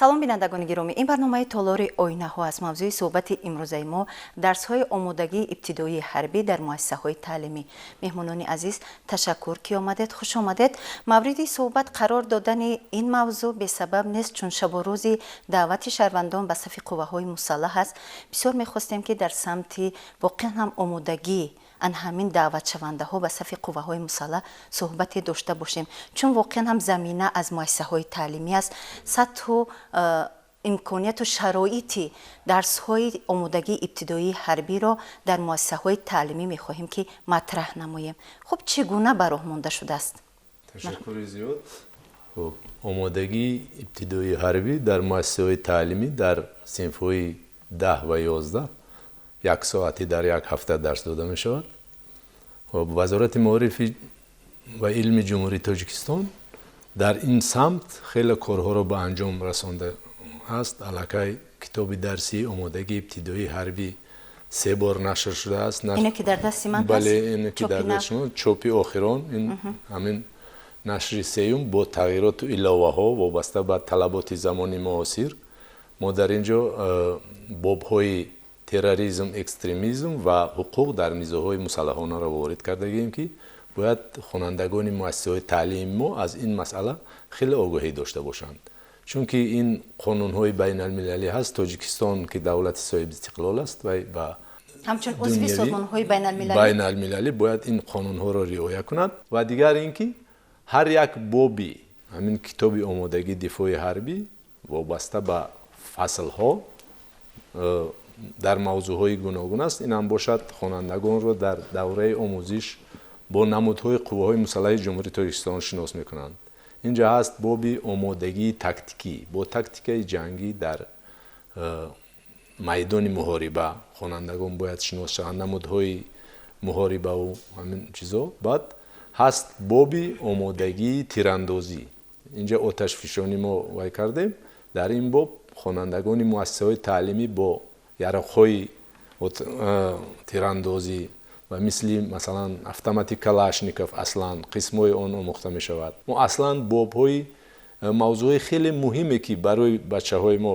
салом бинандагони гиромӣ, ин барномаи толори оинаҳо аст. мавзӯи суҳбати имрӯзаи мо дарсҳои омодагии ибтидоии ҳарбӣ дар муассисаҳои таълимӣ. меҳмонони азиз, ташаккур ки омадед, хуш омадед. мавриди суҳбат қарор додани ин мавзӯъ бесабаб нест, чун шабу рӯзи даъвати шаҳрвандон ба сафи қувваҳои мусаллаҳ аст. бисёр мехостем ки дар самти воқеан ҳам омодагӣ ан ҳамин даъватшавандаҳо ба сафи қувваҳои мусаллаҳ суҳбате дошта бошем, чун воқеан ҳам замина аз муассисаҳои таълимӣ аст. сатҳу имконияту шароити дарсҳои омодагии ибтидоии ҳарбиро дар муассисаҳои таълимӣ мехоҳем ки матраҳ намоем. хуб, чӣ гуна ба роҳ монда шудааст? ташаккури зиёд. омодагии ибтидоии ҳарбӣ дар муассисаҳои таълимӣ дар синфҳои 10 ва 11 як соати дар як ҳафта дарс дода мешавад. вазорати маорифи ва илми ҷумҳурии Тоҷикистон дар ин самт хеле корҳоро ба анҷом расонда аст. аллакай китоби дарси омодагии ибтидоии ҳарбӣ 3 бор нашр шудааст. ине ки дар дасти ман бале, ине ки дар дасти шумо чопи охирон, ин ҳамин нашри сеюм бо тағйироту иловаҳо вобаста ба талаботи замони муосир. мо дар ин ҷо бобҳои терроризм, экстремизм ва ҳуқуқ дар низоъҳои мусаллаҳонаро ворид кардагием ки бояд хонандагони муассисаҳои таълими мо аз ин масъала хеле огоҳӣ дошта бошанд. чунки ин қонунҳои байналмилалӣ ҳаст. тоҷикистон ки давлати соҳиби истиқлол аст ва ба ҳамчун узви созмонҳои байналмилалӣ бояд ин қонунҳоро риоя кунад. ва дигар ин ки ҳар як боби ҳамин китоби омодагии дифои ҳарбӣ вобаста ба фаслҳо дар мавзӯъҳои гуногун аст. инам бошад хонандагонро дар давраи омӯзиш бо намудҳои қувваҳои мусаллаҳи ҷумҳурии Тоҷикистон шинос мекунанд. инҷа ҳаст боби омодагии тактикӣ бо тактикаи ҷангӣ дар майдони муҳориба. хонандагон бояд шинос шаванд намудҳои муҳорибаву ҳамин чизо. баъд ҳаст боби омодагии тирандозӣ. инҷа оташфишонӣ мо вай кардем. дар ин боб хонандагони муассисаҳои таълимӣ бо ярақҳои тирандозӣ ва мисли масалан автомати калашников аслан қисмҳои он омӯхта мешавад. мо аслан бобҳои мавзӯи хеле муҳиме ки барои бачаҳои мо,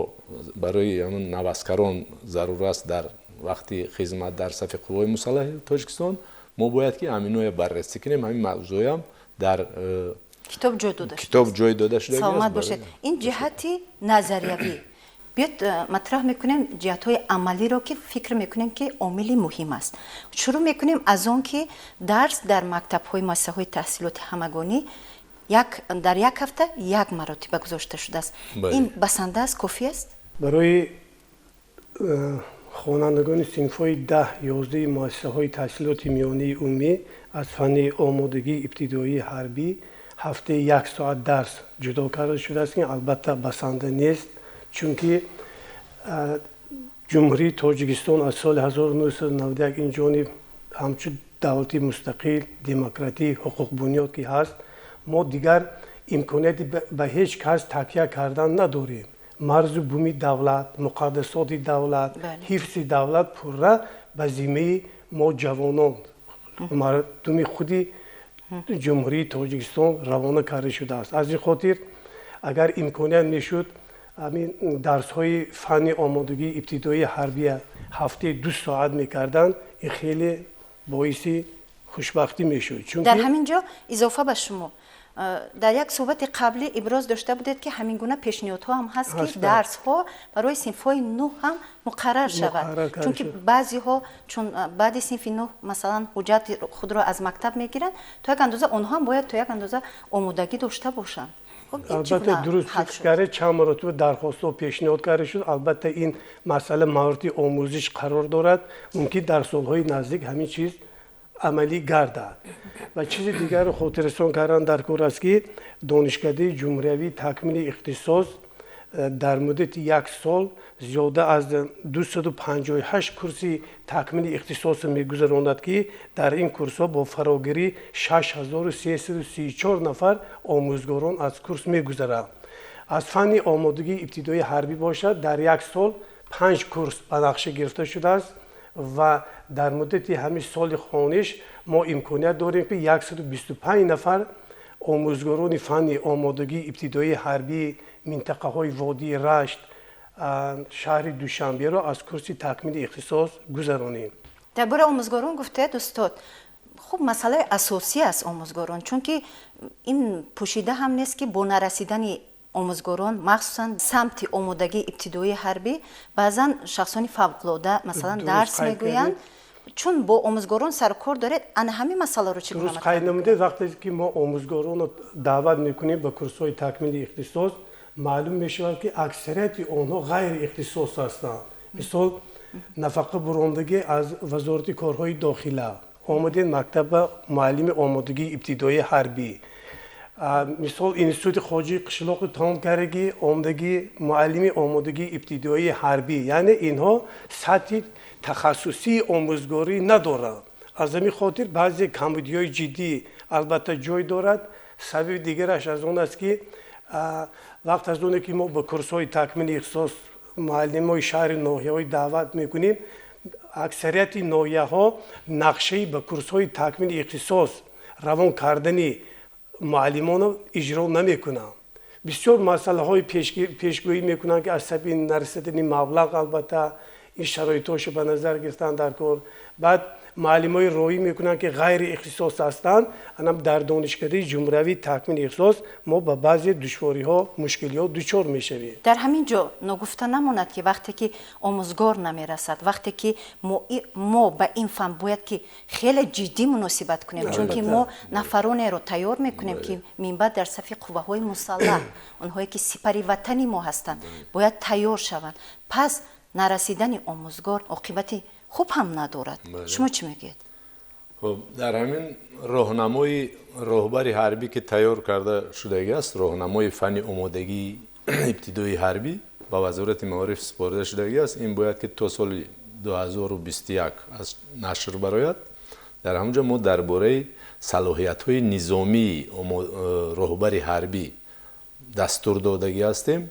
барои ҳамон навазкарон зарур аст дар вақти хизмат дар сафи қувваҳои мусаллаҳи Тоҷикистон, мо бояд ки ҳаминоя баррасӣ кунем. ҳамин мавзӯям дар китоб ҷой дода шуда. саломат бошед. ин ҷиҳати назариявӣ. биёд матраҳ мекунем ҷиҳатҳои амалиро ки фикр мекунем ки омили муҳим аст. шурӯъ мекунем аз он ки дарс дар мактабҳои муассисаҳои таҳсилоти ҳамагонӣ дар як ҳафта як маротиба гузошта шудааст. ин басанда аст, кофӣ аст? барои хонандагони синфҳои 10-11 муассисаҳои таҳсилоти миёнии умумӣ аз фанни омодагии ибтидоии ҳарбӣ ҳафтаи 1 соат дарс ҷудо карда шудааст ки албатта басанда нест. чунки ҷумҳурии Тоҷикистон аз соли 1991 инҷониб ҳамчун давлати мустақил, демократӣ, ҳуқуқбунёд ки ҳаст, мо дигар имконияти ба ҳеҷ кас такя кардан надорем. марзу буми давлат, муқаддасоти давлат, ҳифзи давлат пурра ба зиммаи мо ҷавонон, мардуми худи ҷумҳурии Тоҷикистон равона карда шудааст. аз ин хотир агар имконият мешуд ҳамин дарсҳои фанни омодагии ибтидоии ҳарбия ҳафтаи 2 соат мекарданд, ин хеле боиси хушбахтӣ мешуд. дар ҳамин ҷо изофа ба шумо, дар як суҳбати қаблӣ иброз дошта будед ки ҳамин гуна пешниҳодҳо ҳам ҳаст ки дарсҳо барои синфҳои 9 ҳам муқаррар шавад. чунки баъзеҳо чун баъди синфи 9 масалан ҳуҷҷати худро аз мактаб мегиранд, то як андоза онҳо ҳам бояд то як андоза омодагӣ дошта бошанд. албатта дуруст фикр карда чанд маротиба дархостҳо пешниҳод карда шуд. албатта ин масъала мавриди омӯзиш қарор дорад. мумкин дар солҳои наздик ҳамин чиз амалӣ гардад. ва чизи дигаро хотиррасон кардан дар кор аст ки донишгаҳи ҷумҳуриявии такмили ихтисос дар муддати 1 сол зиёда аз 258 курси такмили ихтисос мегузаронад ки дар ин курсҳо бо фарогирӣ 6334 нафар омӯзгорон аз курс мегузаранд. аз фанни омодагии ибтидоии ҳарбӣ бошад дар 1 сол 5 курс ба нақша гирифта шудааст ва дар муддати ҳамин соли хониш мо имконият дорем ки 125 нафар آموزگاران فن آمادگی ابتدایی حربی منطقه های وادی رشت شهر دوشنبه را از کورس تکمیل اختصاص گذرانیم. درباره آموزگاران گفته استاد، خب مسئله اساسی است آموزگاران، چون که این پوشیده هم نیست که با نرسیدن آموزگاران مخصوصا سمت آمادگی ابتدایی حربی بعضا شخصان فوق‌العاده مثلا درس میگویند، چون با آموزگاران سر کار دارید، انا همین مسئله رو چگونه درست قید نموده. وقتی که ما آموزگاران رو دعوت میکنیم به کورس‌های تکمیل اختصاص، معلوم میشه که اکثریت آنها غیر اختصاص هستند. مثال نفقه براندگی از وزارت کارهای داخله، آمدن مکتب معلم آمادگی ابتدایی حربی، مثال اینستیتوت خواجه قشلاق تمام کردگی آمادگی معلم آمادگی ابتدایی حربی. یعنی اینها سطح تخصصی آموزگاری ندارند. از همین خاطر بعضی کمبودی‌های جدی البته جای دارد. سبب دیگرش از اون است که وقت از اونه که ما به کورس‌های تکمیل اختصاص معلم‌های شهر ناحیه‌های دعوت میکنیم، اکثریت ناحیه‌ها نقشه به کورس‌های تکمیل اختصاص روان کردن معلمان رو اجرا نمیکنن. بسیار مسئله های پیشگویی میکنن که از سبب نرسیدن مبلغ البته این شرایطش به نظر گرفتن در کار. بعد معلمای راهی میکنن که غیر اختصاص هستند. انم در دانشکده جمهوری تکمیل اختصاص ما با بعضی دشواری ها مشکلی ها دچار میشویم. در همین جا نگفته نماند که وقتی که آموزگار نمیرسد، وقتی که ما به این فن باید که خیلی جدی مناسبت کنیم، چون که ما نفرانی رو تیار میکنیم که من بعد در صف قوه های مسلح اونهایی که سپری وطنی ما هستند باید تیار شوند. پس نرسیدن آموزگار عاقبت خوب هم ندارد. شما چی میگید؟ خب در همین راهنمای راهبر حربی که تیار کرده شده است، راهنمای فنی آمادگی ابتدایی حربی با وزارت معارف سپرده شده است، این باید که تا سال 2021 از نشر برآید. در همونجا ما درباره صلاحیت‌های نظامی راهبر حربی دستور دادگی هستیم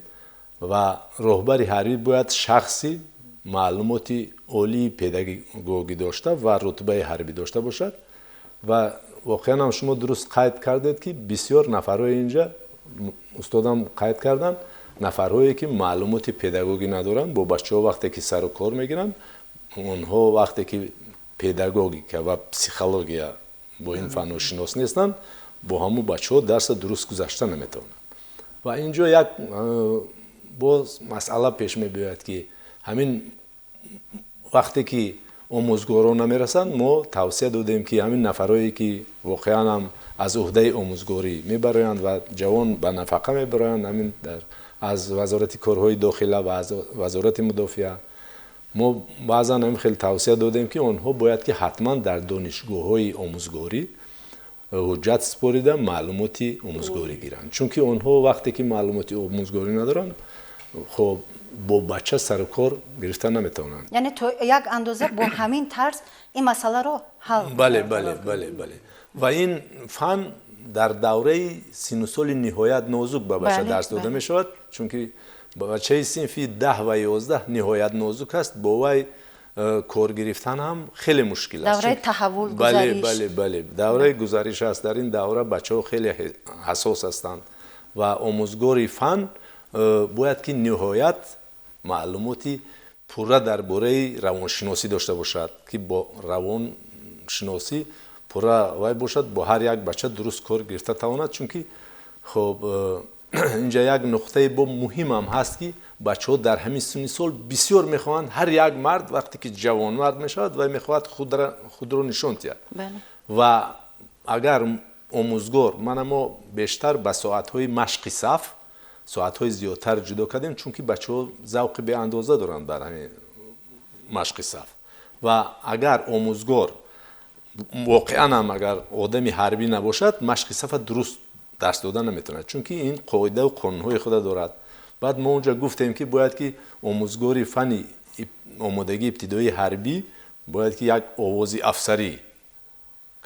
و راهبر حربی باید شخصی معلومات عالی پداگوژی داشته و رتبه حربی داشته باشد. و واقعا هم شما درست قید کردید که بسیار نفرهای اینجا استادم قید کردن، نفرهایی که معلومات پداگوژی ندارن، با بچه‌ها وقتی که سر و کار میگیرن، اونها وقتی که پداگوژیک و پسیخولوژیا با این فن شناس نیستن، با همون بچه‌ها درس درست گذاشته نمیتونن. و اینجا یک باز مسئله پیش میاد که همین وقتی که آموزگاران نمیرسند، ما توصیه دادیم که همین نفرایی که واقعا هم از عهده آموزگاری میبرند و جوان به نفقه میبرند، همین از وزارت کارهای داخله و از وزارت مدافعه، ما بعضا هم خیلی توصیه دادیم که آنها باید که حتما در دانشگاه‌های آموزگاری حجت سپریده معلومات آموزگاری گیرند، چون که آنها وقتی که معلومات آموزگاری ندارن، خب با بچه سر و کار گرفتن نمیتونن. یعنی تو یک اندازه با همین طرز این مسئله رو حل بله. و این فن در دوره سن و سال نهایت نازک به بچه درس داده می شود، چون که بچه صنفی 10 و 11 نهایت نازک است، با وی کار گرفتن هم خیلی مشکل است. دوره تحول گذاریش. بله دوره گذاریش است. در این دوره بچه ها خیلی حساس هستند و آموزگار فن باید که نهایت معلوماتی پوره درباره روانشناسی داشته باشد که با روانشناسی پوره وای باشد، با هر یک بچه درست کار گرفته تواند. چون که خب اینجا یک نقطه با مهم هم هست که بچه ها در همین سن سال بسیار میخواهند هر یک مرد وقتی که جوان مرد میشود و میخواهد خود را نشان دهد. و اگر آموزگار ما بیشتر به ساعت‌های مشق صف ساعت‌های زیادتر جدا کردیم، چون که بچه‌ها ذوق به اندازه دارند برای مشق صف. و اگر آموزگار واقعا هم اگر آدمی حربی نباشد، مشق صف درست درس دادن نمیتونه، چون که این قاعده و قانون‌های خود دارد. بعد ما اونجا گفتیم که باید که آموزگاری فنی آمادگی ابتدایی حربی باید که یک آوازی افسری،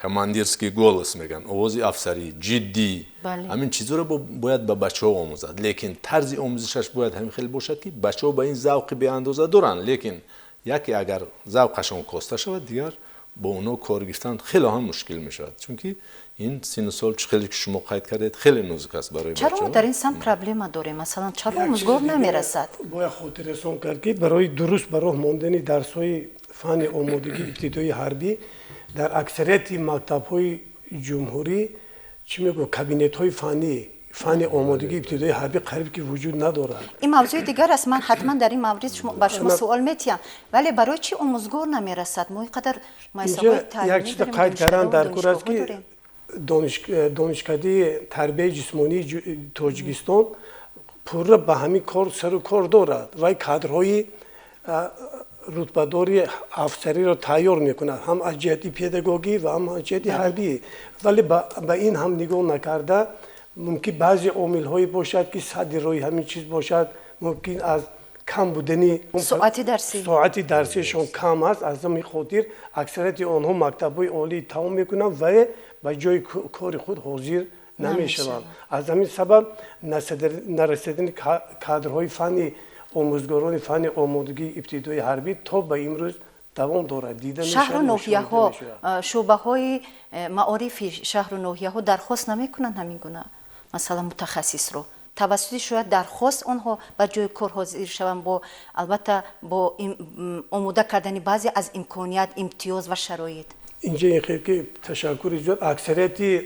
کماندیرسکی گولس میگن، آوازی افسری جدی، همین چیزا رو باید به بچه‌ها آموزد. لیکن طرز آموزشش باید همین خیلی باشد که بچه‌ها به این ذوق به اندازه دارن، لیکن یکی اگر ذوقشون کاسته شود، دیگر با اونا کار گرفتن خیلی هم مشکل میشود، چون که این سین و سال خیلی که شما قید کردید خیلی نزدیک است برای چرا ما بچه‌ها. در این سم پرابلم داریم؟ مثلا چرا آموزگار نمیرسد؟ باید خاطررسان کرد که برای درست برای ماندن درس‌های فن آمادگی ابتدایی حربی در اکثریت مکتب‌های جمهوری چی میگه کابینت‌های فن آمادگی ابتدایی حربی قریب که وجود ندارد. این موضوع دیگر است. من حتما در این مورد با شما سوال میتیم، ولی برای چی آموزگار نمیرسد؟ ما اینقدر مؤسسه‌های تعلیمی یک چیز قید کردن در کور است که دانشکده تربیت جسمانی تاجیکستان پورا به همین کار سر و کار دارد و کادرهای رتبه‌داری افسری را تیار میکند، هم از جهت پداگوژی و هم از جهت حربی. ولی به این هم نگاه نکرده ممکن بعضی عامل‌هایی باشد که صد روی همین چیز باشد، ممکن از کم بودنی ساعت درسیشون کم است، از همین خاطر اکثریت آنها مکتب‌های عالی تمام میکنند و به جای کار خود حاضر نمیشوند. از همین سبب نرسیدن کادرهای فنی آموزگاران فن آمادگی ابتدایی حربی تا به امروز دوام دارد. دیده شهر و ناحیه‌ها شعبه‌های معارف شهر و ناحیه‌ها درخواست نمیکنند همین گونه مثلا متخصص رو توسط شاید درخواست آنها به جای کار حاضر شوند، با البته با آماده کردن بعضی از امکانیات، امتیاز و شرایط. اینجا این خیلی که تشکر ایجاد اکثریت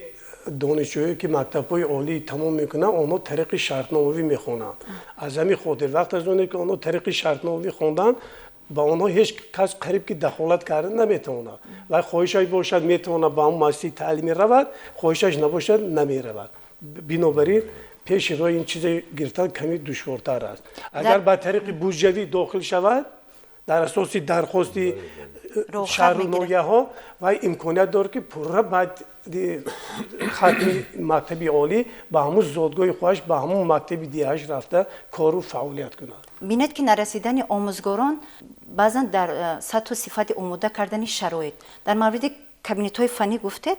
دانشجویی که مکتب‌های عالی تمام میکنن آنها طریق شرطنامه‌ای میخونن. از همین خاطر وقت از اون که آنها طریق شرطنامه‌ای خوندن با آنها هیچ کس قریب که دخالت کردن نمیتونه و خواهشش باشد میتونه با اون مؤسسه تعلیمی رود، خواهشش نباشد نمیرود. بنابراین پیش روی این چیز گرفتن کمی دشوارتر است. اگر با طریق بودجوی داخل شود در اساس درخواستی شهر و ناحیه‌ها و امکانیت داره که پورا بعد ختم مکتب عالی به همون زادگاه خودش به همون مکتب دیگه‌اش رفته کار و فعالیت کنه. بینید که نرسیدن آموزگاران بعضا در سطح و صفت آماده کردن شرایط. در مورد کابینت‌های فنی گفتید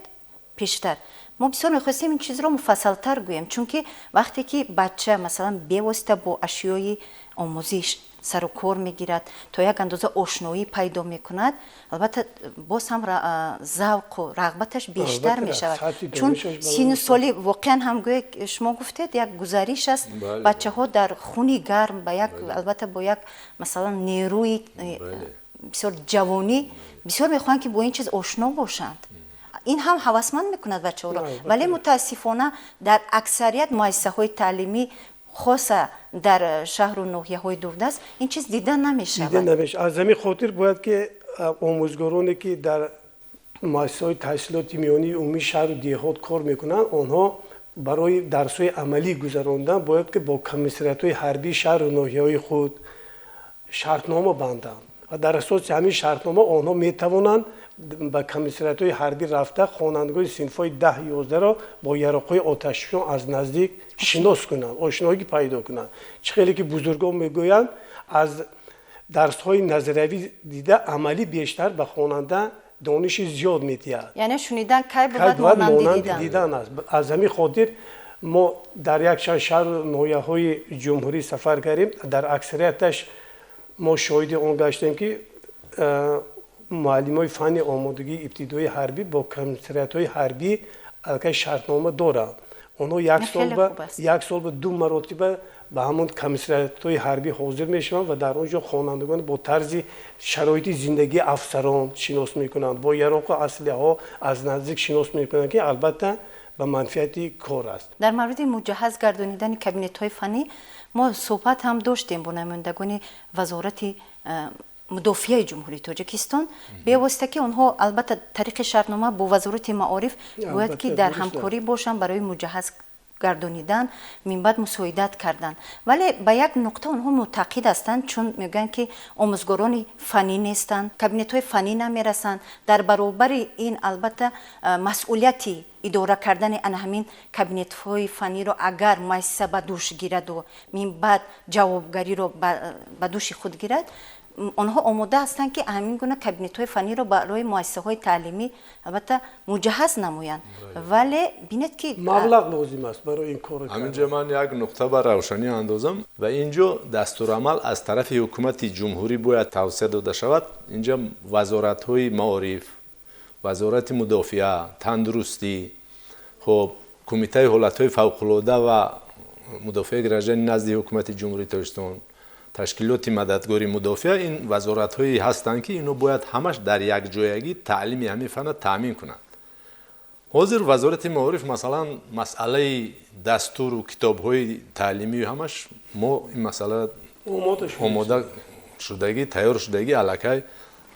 پیشتر ما بسیار می‌خواستیم این چیز رو مفصل‌تر گوییم، چون که وقتی که بچه مثلا بی‌واسطه با اشیای آموزش سر و کار میگیرد تا یک اندازه آشنایی پیدا میکند، البته باز هم ذوق و رغبتش بیشتر میشود، چون سین سالی واقعا هم گویا شما گفتید یک گزارش است. بچه ها در خونی گرم با یک البته با یک مثلا نیروی بسیار جوانی بسیار میخواهند که با این چیز آشنا باشند. این هم هوسمند میکند بچه ها را، ولی متاسفانه در اکثریت مؤسسه‌های تعلیمی خاصه در شهر و ناحیه‌های دوردست این چیز دیده نمیشه. از همین خاطر باید که آموزگارانی که در مؤسسه‌های تحصیلات میانی عمومی شهر و دیهات کار میکنن آنها برای درس‌های عملی گذراندن باید که با کمیسریت‌های حربی شهر و ناحیه‌های خود شرطنامه بندند و در اساس همین شرطنامه آنها میتوانند با کمیسریت‌های حربی رفته خوانندگان صنف‌های 10-11 را با یراق‌های آتشفشان از نزدیک شناس کنند، آشنایی پیدا کنند. چه خیلی که بزرگان میگویند از درس‌های نظریوی دیده عملی بیشتر به خواننده دانش زیاد می‌دهد. یعنی شنیدن کی بود مانند دیدن است. از همین خاطر ما در یک شهر و ناحیه‌های جمهوری سفر کردیم، در اکثریتش ما شاهد آن گشتیم که معلمای فن آمادگی ابتدایی حربی با کمیسریت‌های حربی البته شرطنامه دارند. اونها یک سال به 2 مرتبه به همون کمیسریت‌های حربی حاضر میشوند و در اونجا خوانندگان با طرز شرایط زندگی افسران شناس میکنند، با یراق و اسلحه‌ها از نزدیک شناس میکنند که البته به منفعت کار است. در مورد مجهز گردانیدن کابینت‌های فنی ما صحبت هم داشتیم با نمایندگان وزارت مدافعه جمهوری تاجیکستان به واسطه که اونها البته طریق شرطنامه با وزارت معارف باید که در همکاری باشن برای مجهز گردانیدن من بعد مساعدت کردن، ولی به یک نقطه اونها معتقد هستند چون میگن که آموزگاران فنی نیستند، کابینت‌های فنی نمیرسند. در برابر این البته مسئولیتی اداره کردن همین کابینت‌های فنی رو اگر مؤسسه به دوش گیرد و من بعد جوابگری رو به دوش خود گیرد، آنها آماده هستند که همین گونه کابینت‌های فنی رو برای مؤسسه‌های تعلیمی البته مجهز نمایند، ولی بینید که مبلغ لازم است برای این کار. همینجا من یک نقطه بر روشنی اندازم و اینجا دستورالعمل از طرف حکومت جمهوری باید توسعه داده شود. اینجا وزارت‌های معارف، وزارت مدافعه، تندرستی خب کمیته حالت‌های فوق‌العاده و مدافع گرجانی نزد حکومت جمهوری تاجیکستان تشکیلات مددگاری مدافع این وزارت‌هایی هستند که اینو باید همش در یک جایگی تعلیم همین فن تامین کنند. حاضر وزارت معارف مثلا مسئله دستور و کتاب‌های تعلیمی همش ما این مسئله آماده شدگی تیار شدگی الکی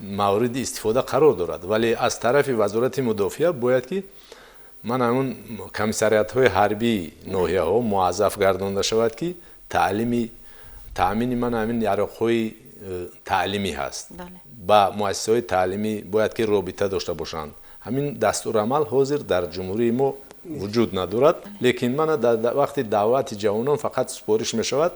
مورد استفاده قرار دارد، ولی از طرف وزارت مدافع باید که من همون کمیسریات‌های حربی ناحیه‌ها موظف گردانده شود که تامین من همین یارق‌های تعلیمی هست با مؤسسه‌های تعلیمی باید که رابطه داشته باشند. همین دستورالعمل حاضر در جمهوری ما وجود ندارد، لیکن من در وقت دعوت جوانان فقط سپارش می‌شود،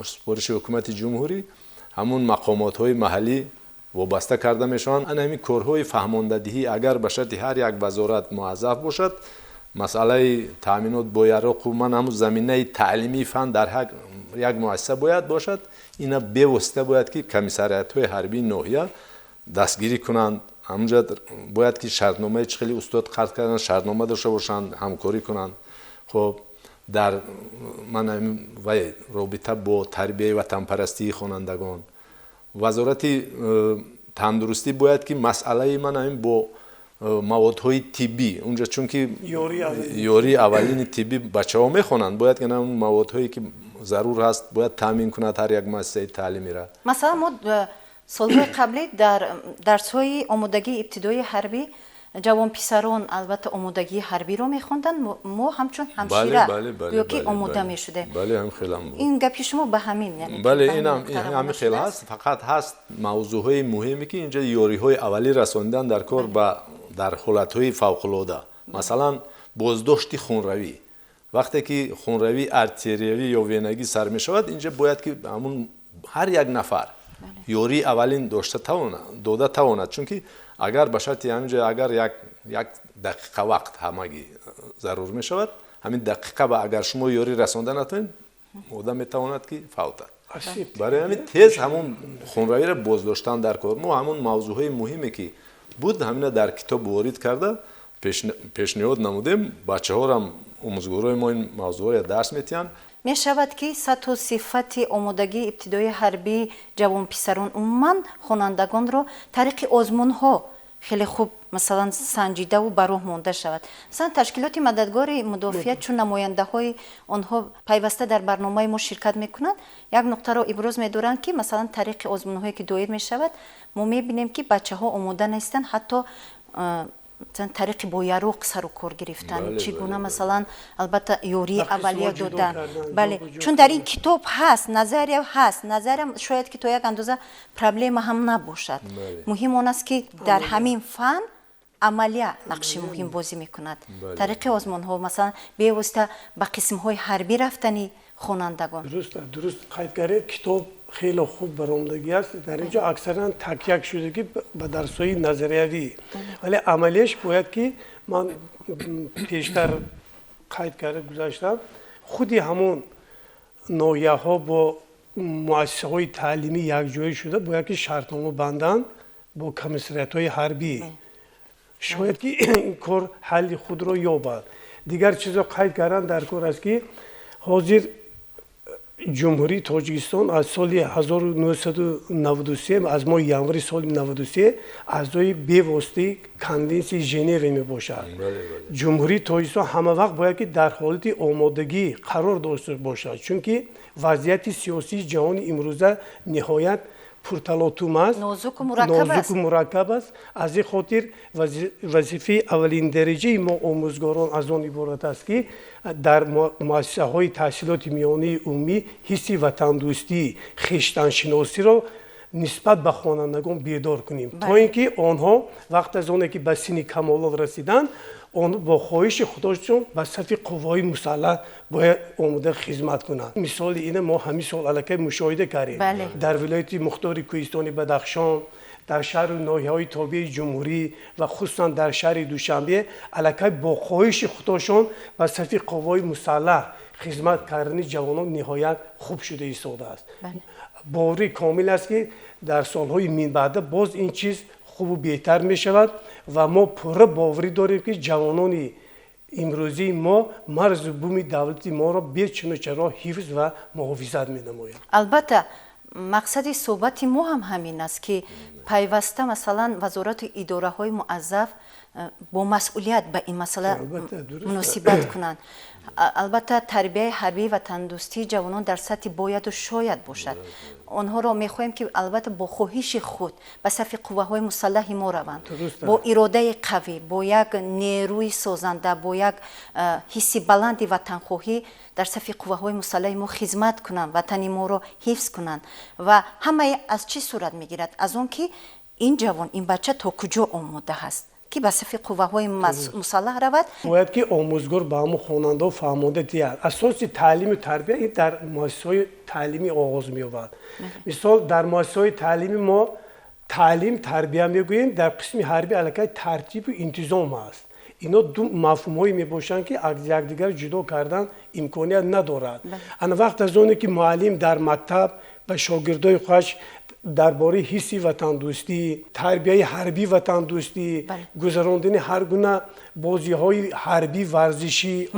سپارش حکومت جمهوری همون مقامات‌های محلی وابسته کرده میشوند. همین کارهای فهماندهی اگر به شرط هر یک وزارت موظف باشد مسئله تامینات با یارق و من همون زمینه تعلیمی فن در یک مؤسسه باید باشد، اینا به واسطه باید که کمیسریات‌های حربی ناحیه دستگیری کنند. همونجا باید که شرطنامه خیلی استاد قرض کردن شرطنامه داشته باشند، همکاری کنند. خب در من و رابطه با تربیت وطن پرستی خوانندگان وزارت تندرستی باید که مسئله من همین با موادهای طبی اونجا چون که یاری اولین طبی بچه‌ها میخوانند باید که اون موادهایی که ضرور هست باید تامین کند هر یک مؤسسه تعلیمی را. مثلا ما سالهای قبلی در درس‌های آمادگی ابتدایی حربی جوان پسران البته آمادگی حربی رو میخوندن، ما همچون همشیره یا که آماده میشده. بله هم خیلی هم این گپی شما به همین یعنی بله این هم خیلی هست، فقط هست موضوعهای مهمی که اینجا یاری‌های اولی رساندن در کار در حالت‌های فوق‌العاده، مثلا بازداشت خونروی وقتی که خونروی ارتریوی یا وینگی سر میشود اینجا باید که همون هر یک نفر یاری اولین داده تواند، چون که اگر به شرط همینجا اگر یک دقیقه وقت همگی ضرور می شود همین دقیقه با اگر شما یاری رسانده نتونید آدم میتواند که فوتد. برای همین تیز همون خونروی را بازداشتن در کار ما همون موضوعهای مهمی که بود همین در کتاب وارد کرده پیشنهاد نمودیم، بچه ها را آموزگارای ما این موضوع را درس میتین. می شود که سطح و صفت آمادگی ابتدایی حربی جوان پسران عموما خوانندگان را طریق آزمون ها خیلی خوب مثلا سنجیده و براه مانده شود. مثلا تشکیلات مددگار مدافع چون نماینده های آنها پیوسته در برنامه ما شرکت میکنند، یک نقطه را ابراز می‌دارند که مثلا طریق آزمون هایی که دایر می شود ما می‌بینیم که بچه ها آماده نیستند، حتی طریق با یاروق سر و کار گرفتن چگونه مثلا البته یوری اولیه دادن. بله چون در این کتاب هست نظریه هست، نظرم شاید که تو یک اندازه پرابلم هم نباشد. مهم آن است که در همین فن عملیه نقش مهم بازی میکند. طریق آزمون ها مثلا به واسطه به قسم های حربی رفتنی خوانندگان. درست قیدگری کتاب خیلی خوب برآمدگی است، در اینجا اکثرا تک شدگی به درس‌های نظریوی، ولی عملیش باید که من پیشتر قید کرده گذاشتم خودی همون ناحیه ها با مؤسسه های تعلیمی یک جایی شده باید که شرطنامه بندن با کمیسریات های حربی شاید که این کار حل خود رو یابد. دیگر چیزا قید کردن در کار است که حاضر جمهوری تاجیکستان از سال 1993 از ماه ینوری سال 93 اعضای به واسطه کنونسیون ژنو می باشد. جمهوری تاجیکستان همه وقت باید که در حالت آمادگی قرار داشته باشد، چون که وضعیت سیاسی جهان امروزه نهایت پرتلاطم است، نازک و مرکب است. از این خاطر وظیفه اولین درجه ما آموزگاران از آن عبارت است که در مؤسسه های تحصیلات میانه عمومی حس وطن دوستی خویشتن شناسی را نسبت به خوانندگان بیدار کنیم تا اینکه آنها وقت از آنکه که به سن کمالات رسیدن آن با خواهش خودشون به صف قوای مسلح باید آماده خدمت کنند. مثال اینه ما همین سال الکی مشاهده کردیم در ولایت مختار کوهستان بدخشان، در شهر و ناحیه‌های تابع جمهوری و خصوصا در شهر دوشنبه الکی با خواهش خودشون به صف قوای مسلح خدمت کردن جوانان نهایت خوب شده ایستاده است. باوری کامل است که در سالهای من بعد باز این چیز خوب و بهتر می شود و ما پره باوری داریم که جوانان امروزی ما مرز بومی دولتی ما را به چنوچرا حفظ و محافظت می‌نماید. البته مقصد صحبت ما هم همین است که پیوسته مثلا وزارت اداره های موظف با مسئولیت به این مسئله مناسبت کنند. البته تربیت حربی و تندرستی جوانان در سطح باید و شاید باشد. آنها را می‌خواهیم که البته با خواهش خود به صف قوه‌های مسلح ما روند، با اراده قوی، با یک نیروی سازنده، با یک حس بلند وطنخواهی در صف قوه‌های مسلح ما خدمت کنند، وطن ما را حفظ کنند. و همه از چی صورت می‌گیرد؟ از آن که این جوان، این بچه تا کجا آماده است که به صف قوه‌های مسلح رود. باید که آموزگار به همون خواننده و فهمانده دیگر اساس تعلیم و تربیت این در مؤسسه‌های تعلیمی آغاز می‌یابد. مثال در مؤسسه‌های تعلیمی ما تعلیم تربیت میگوییم، در قسم حربی علاقه ترتیب و انتظام است. اینا دو مفهوم‌هایی میباشند که از یکدیگر جدا کردن امکانیت ندارد. آن وقت از اونه که معلم در مکتب به شاگردای خودش درباره حس وطن دوستی، تربیت حربی وطن دوستی، گذراندن هر گونه بازی‌های حربی ورزشی،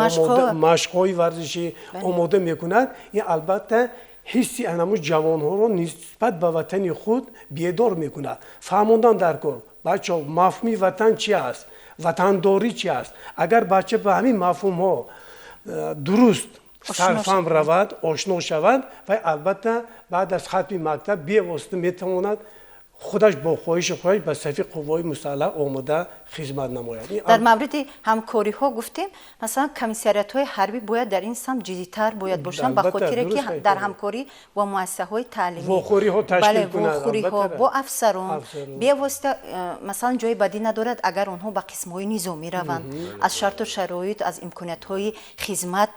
مشق‌های ورزشی آماده می‌کند. این البته حسی انمو جوان‌ها را نسبت به وطن خود بیدار می‌کند. فهموندن در کار بچه مفهوم وطن چی است؟ وطنداری چی است؟ اگر بچه به همین مفهوم‌ها درست سرفهم رود، آشنا شود و البته بعد از ختم مکتب بی‌واسطه میتواند خودش با خواهش به صف قوای مسلح آماده خدمت نماید. در مورد همکاری ها گفتیم مثلا کمیسریات های حربی باید در این سمت جدی‌تر باید باشن، به خاطر که در همکاری با مؤسسه های تعلیمی واخوری ها تشکیل کنند. واخوری ها با افسران بی‌واسطه مثلا جای بدی ندارد اگر آنها به قسم های نظامی روند، از شرط و شرایط، از امکانات های خدمت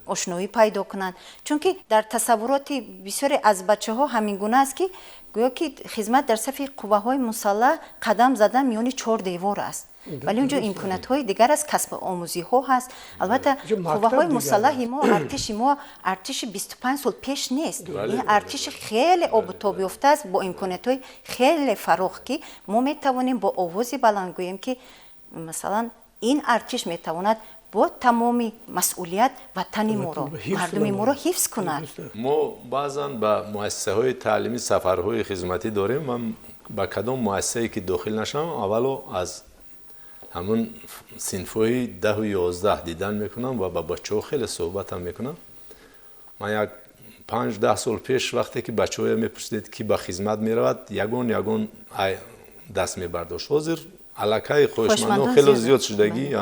آشنایی پیدا کنند. چون که در تصورات بسیاری از بچه ها همین گونه است که گویا که خدمت در صف قوه های مسلح قدم زدن میان 4 دیوار است، ولی اونجا امکانات های دیگر از کسب آموزی ها هست. البته قوه های مسلح ما، ارتش ما ارتش 25 سال پیش نیست. این ارتش خیلی آب و تاب یافته است با امکانات های خیلی فراخ که ما میتوانیم با آواز بلند گوییم که مثلا این ارتش میتواند با تمامی مسئولیت وطن ما را، مردم ما را حفظ کند. ما بعضا به مؤسسه های تعلیمی سفرهای خدمتی داریم. من با کدام مؤسسه‌ای که داخل نشم اولو از همون صنف‌های 10 و 11 دیدن میکنم و با بچه‌ها خیلی صحبت هم میکنم. من یک 5-10 سال پیش وقتی که بچه‌ها میپرسیدید که به خدمت میرود یگون دست میبرداشت. حاضر علاقه خوشمندان خیلی زیاد شدگی.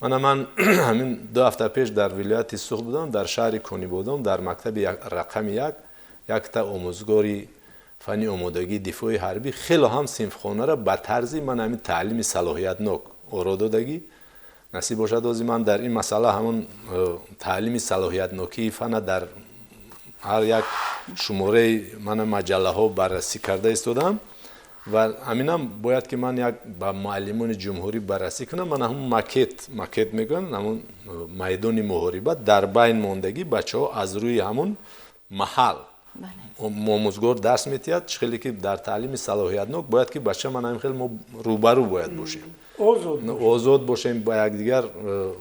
من همین 2 هفته پیش در ولایت سوخت بودم، در شهر کنی بودم، در مکتب رقم 1 تا آموزگاری فنی آمادگی دفاعی حربی خیلی هم صنفخانه را به طرزی من همین تعلیم صلاحیت نوک اورا دادگی نصیب باشد. از من در این مسئله همون تعلیم صلاحیت نوکی فن در هر یک شماره من مجله ها بررسی کرده استودم و همینم باید که من یک با معلمان جمهوری بررسی کنم. من همون مکت میگن، همون میدان محاربت در بین ماندگی بچه ها از روی همون محل آموزگار درس میتید چخیلی که در تعلیم صلاحیت نوک باید که بچه من همین خیلی ما روبرو باید باشیم، آزاد باشیم با یک دیگر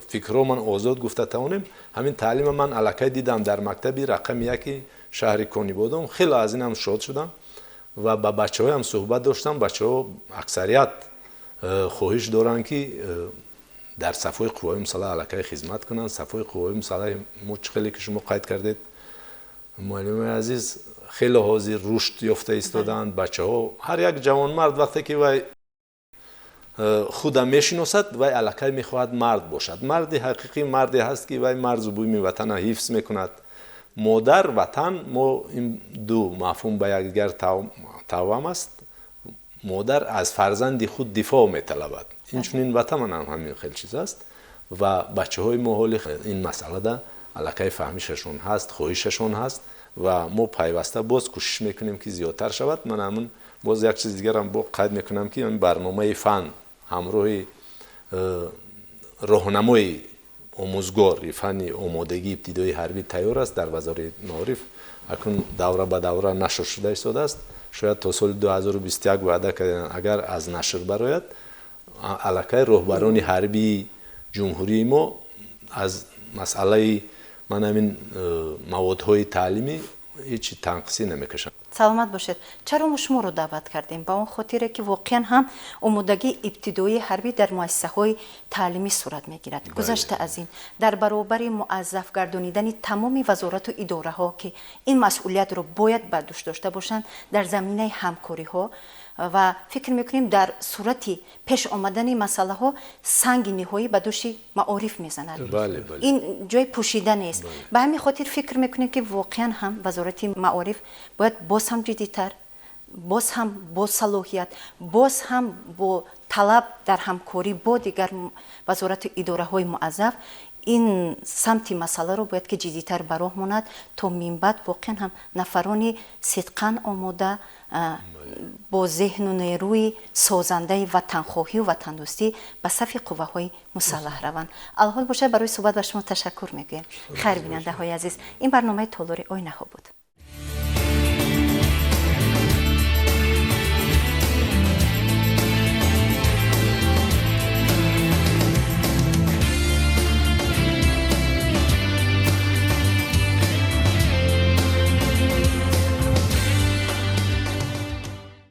فکرها من آزاد گفته توانیم. همین تعلیم من علاقه دیدم در مکتبی رقم 1 شهر کنی بودم، خیلی از این هم شاد شدم و با بچه های هم صحبت داشتم. بچه ها اکثریت خواهش دارن که در صفای قوای مسلح علاقه خدمت کنن. صفای قوای مسلح خیلی که شما قید کردید معلم عزیز خیلی حاضر رشد یافته ایستادند. بچه ها هر یک جوان مرد وقتی که وای خودم میشناسد وای علاقه میخواهد مرد باشد. مرد حقیقی مردی هست که وای مرز و بوم وطن حفظ میکند. مادر وطن ما این دو مفهوم به یکدیگر توام است. مادر از فرزند خود دفاع میطلبد. این چون این وطن هم همین خیلی چیز است و بچه های ما حال این مسئله ده علاقه فهمیششون هست، خواهششون هست و ما پیوسته باز کوشش میکنیم که زیادتر شود. من همون باز یک چیز دیگر هم با قید میکنم که این برنامه فن همراه راهنمای آموزگار فنی آمادگی ابتدایی حربی تیار است در وزارت معارف. اکنون دوره به دوره نشر شده ایستاده است. شاید تا سال 2021 وعده کردن اگر از نشر برآید علاقه رهبران حربی ҷумҳурии мо аз масъалаи ман ҳамин маводҳои таълимӣ ҳечи танқисӣ намекашанд. саломат бошед. чаро мо шуморо даъват кардем? ба он хотире ки воқеан ҳам омодагии ибтидоии ҳарбӣ дар муассисаҳои таълимӣ сурат мегирад. гузашта аз ин дар баробари муаззаф гардонидани тамоми вазорату идораҳо ки ин масъулиятро бояд ба дӯш дошта бошанд дар заминаи ҳамкориҳо ва фикр мекунем дар сурати пеш омадани масъалаҳо санги ниҳоӣ ба дӯши маориф мезанад. ин ҷои пӯшида нест. ба ҳамин хотир фикр мекунем ки воқеан ҳам вазорати маориф бояд боз ҳам ҷиддитар, боз ҳам бо салоҳият, боз ҳам бо талаб дар ҳамкорӣ бо дигар вазорату идораҳои муаззаф ин самти масъаларо бояд ки ҷиддитар ба роҳ монад то минбаъд воқеан ҳам нафарони сидқан омода бо зеҳну нерӯи созандаи ватанхоҳию ватандӯстӣ ба сафи қувваҳои мусаллаҳ раванд. алҳол бошад барои суҳбат ба шумо ташаккур мегӯем. хайр бинандаҳои азиз, ин барномаи толори оинаҳо буд.